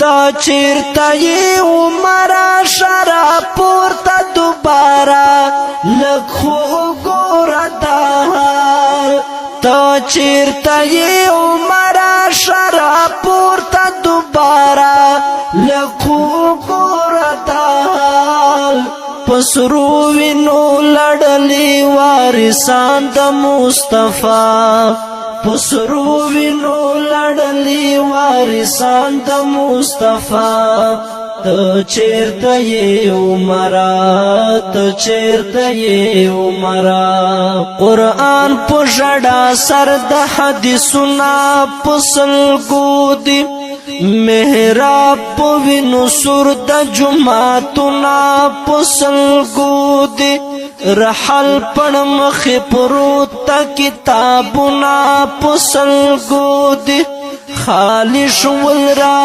تا چیرته یې عمره شراب پورته دوباره لږ خو ګوره دا حال تا چیرته یې عمره شراب پورته دوباره لږ خو ګوره دا حال پسرو وینو لړلی وارثان د مصطفی پسرو وینو لړلی وارثان د مصطفی ته چیرته یې عمره ته چیرته یې عمره قرآن په ژړا سر د حدیثونه په سلګو دی محراب په وینو سور د جماعتونه په سلګو دی رحل پړ مخې پروت کتابونه په سلګو دی خالی شول را